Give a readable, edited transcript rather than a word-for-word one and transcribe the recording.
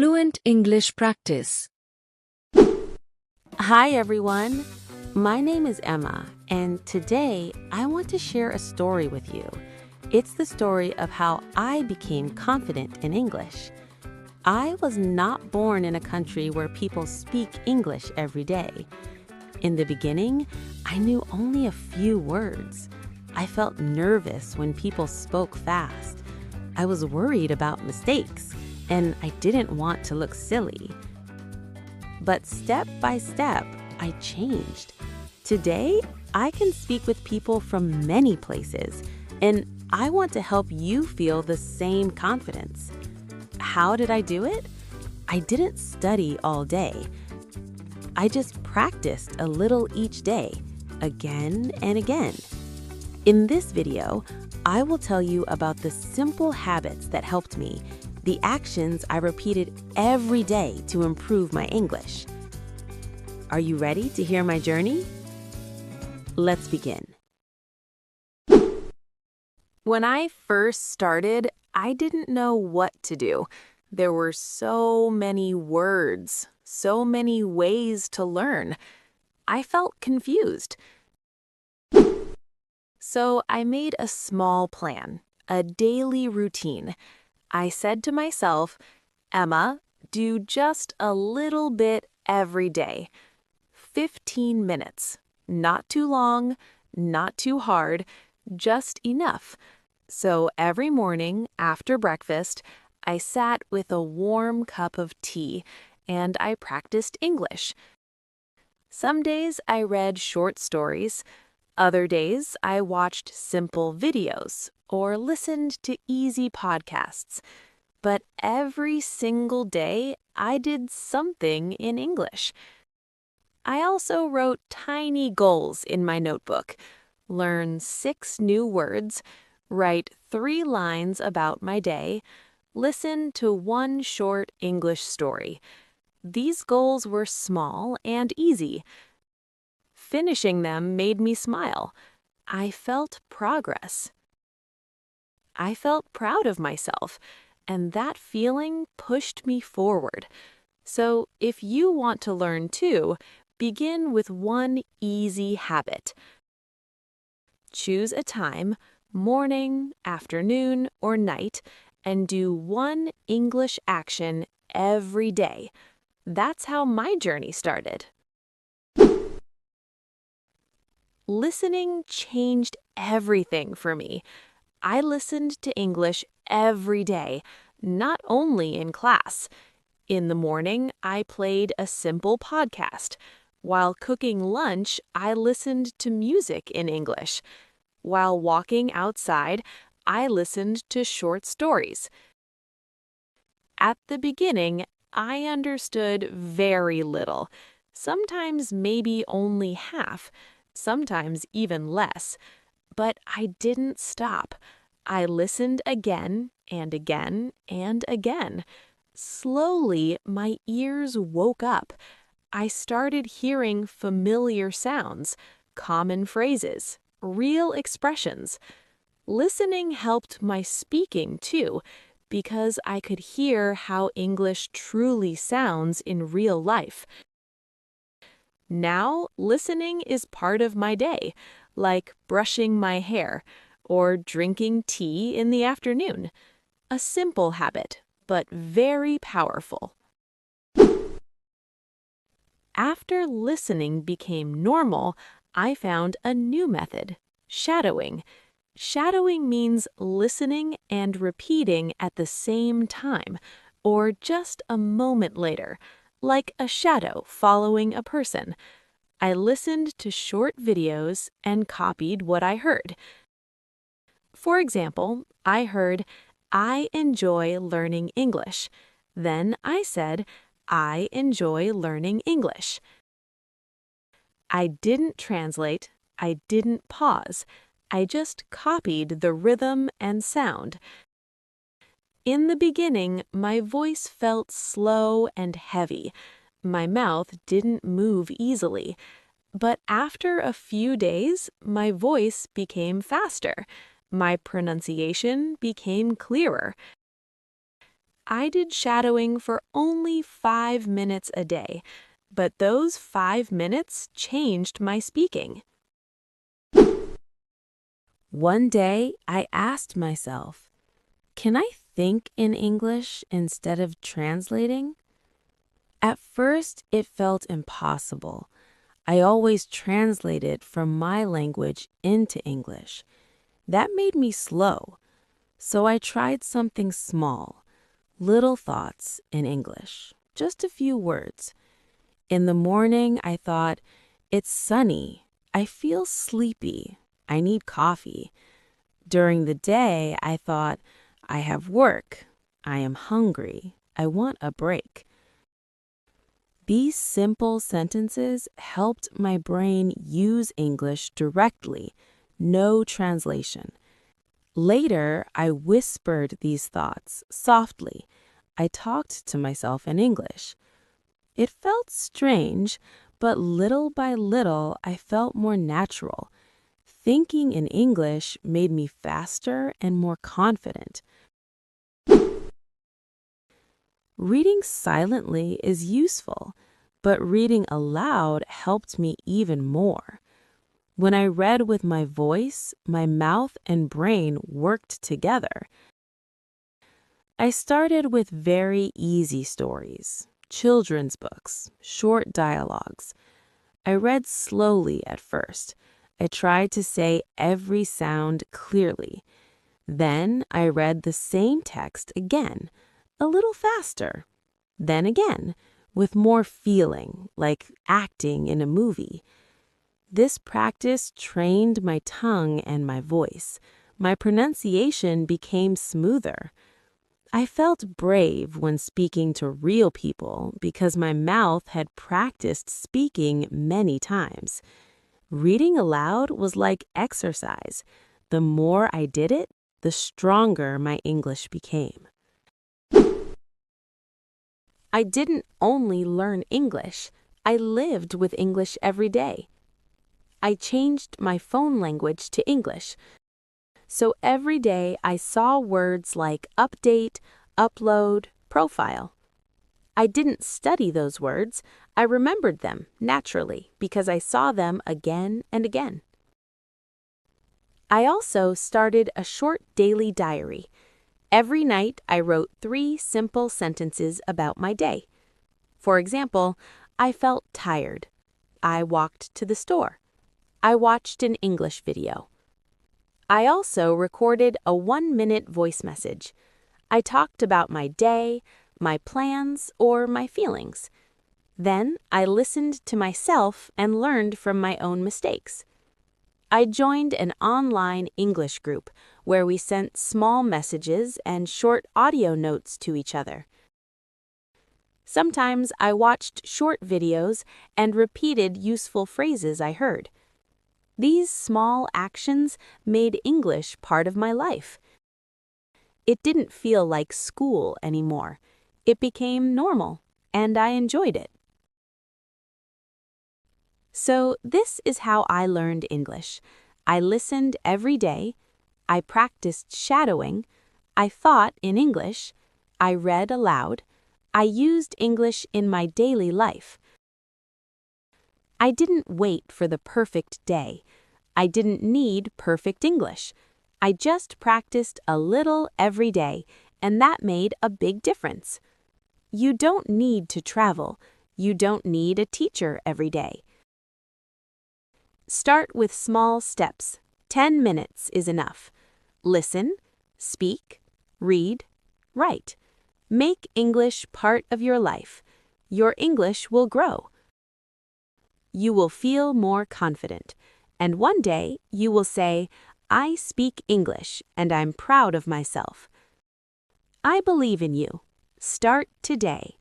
Fluent English Practice. Hi everyone, my name is Emma, and today I want to share a story with you. It's the story of how I became confident in English. I was not born in a country where people speak English every day. In the beginning, I knew only a few words. I felt nervous when people spoke fast. I was worried about mistakes, and I didn't want to look silly. But step by step, I changed. Today, I can speak with people from many places, and I want to help you feel the same confidence. How did I do it? I didn't study all day. I just practiced a little each day, again and again. In this video, I will tell you about the simple habits that helped me, the actions I repeated every day to improve my English. Are you ready to hear my journey? Let's begin. When I first started, I didn't know what to do. There were so many words, so many ways to learn. I felt confused. So I made a small plan, a daily routine. I said to myself, Emma, do just a little bit every day. 15 minutes. Not too long, not too hard, just enough. So every morning after breakfast, I sat with a warm cup of tea and I practiced English. Some days I read short stories. Other days I watched simple videos or listened to easy podcasts. But every single day, I did something in English. I also wrote tiny goals in my notebook. Learn 6 new words, write 3 lines about my day, listen to 1 short English story. These goals were small and easy. Finishing them made me smile. I felt progress. I felt proud of myself, and that feeling pushed me forward. So if you want to learn too, begin with one easy habit. Choose a time, morning, afternoon, or night, and do 1 English action every day. That's how my journey started. Listening changed everything for me. I listened to English every day, not only in class. In the morning, I played a simple podcast. While cooking lunch, I listened to music in English. While walking outside, I listened to short stories. At the beginning, I understood very little, sometimes maybe only half, sometimes even less. But I didn't stop. I listened again and again and again. Slowly, my ears woke up. I started hearing familiar sounds, common phrases, real expressions. Listening helped my speaking too, because I could hear how English truly sounds in real life. Now, listening is part of my day, like brushing my hair or drinking tea in the afternoon. A simple habit, but very powerful. After listening became normal, I found a new method, shadowing. Shadowing means listening and repeating at the same time, or just a moment later, like a shadow following a person. I listened to short videos and copied what I heard. For example, I heard, I enjoy learning English. Then I said, I enjoy learning English. I didn't translate, I didn't pause. I just copied the rhythm and sound. In the beginning, my voice felt slow and heavy. My mouth didn't move easily. But after a few days, my voice became faster. My pronunciation became clearer. I did shadowing for only 5 minutes a day, but those 5 minutes changed my speaking. One day, I asked myself, can I think in English instead of translating? At first, it felt impossible. I always translated from my language into English. That made me slow. So I tried something small, little thoughts in English, just a few words. In the morning, I thought, it's sunny. I feel sleepy. I need coffee. During the day, I thought, I have work. I am hungry. I want a break. These simple sentences helped my brain use English directly, no translation. Later, I whispered these thoughts softly. I talked to myself in English. It felt strange, but little by little, I felt more natural. Thinking in English made me faster and more confident. Reading silently is useful, but reading aloud helped me even more. When I read with my voice, my mouth and brain worked together. I started with very easy stories, children's books, short dialogues. I read slowly at first. I tried to say every sound clearly. Then I read the same text again, a little faster. Then again, with more feeling, like acting in a movie. This practice trained my tongue and my voice. My pronunciation became smoother. I felt brave when speaking to real people because my mouth had practiced speaking many times. Reading aloud was like exercise. The more I did it, the stronger my English became. I didn't only learn English, I lived with English every day. I changed my phone language to English. So every day I saw words like update, upload, profile. I didn't study those words, I remembered them naturally because I saw them again and again. I also started a short daily diary. Every night I wrote 3 simple sentences about my day. For example, I felt tired. I walked to the store. I watched an English video. I also recorded a 1-minute voice message. I talked about my day, my plans, or my feelings. Then I listened to myself and learned from my own mistakes. I joined an online English group where we sent small messages and short audio notes to each other. Sometimes I watched short videos and repeated useful phrases I heard. These small actions made English part of my life. It didn't feel like school anymore. It became normal, and I enjoyed it. So this is how I learned English. I listened every day. I practiced shadowing. I thought in English. I read aloud. I used English in my daily life. I didn't wait for the perfect day. I didn't need perfect English. I just practiced a little every day, and that made a big difference. You don't need to travel. You don't need a teacher every day. Start with small steps. 10 minutes is enough. Listen, speak, read, write. Make English part of your life. Your English will grow. You will feel more confident. And one day you will say, I speak English and I'm proud of myself. I believe in you. Start today.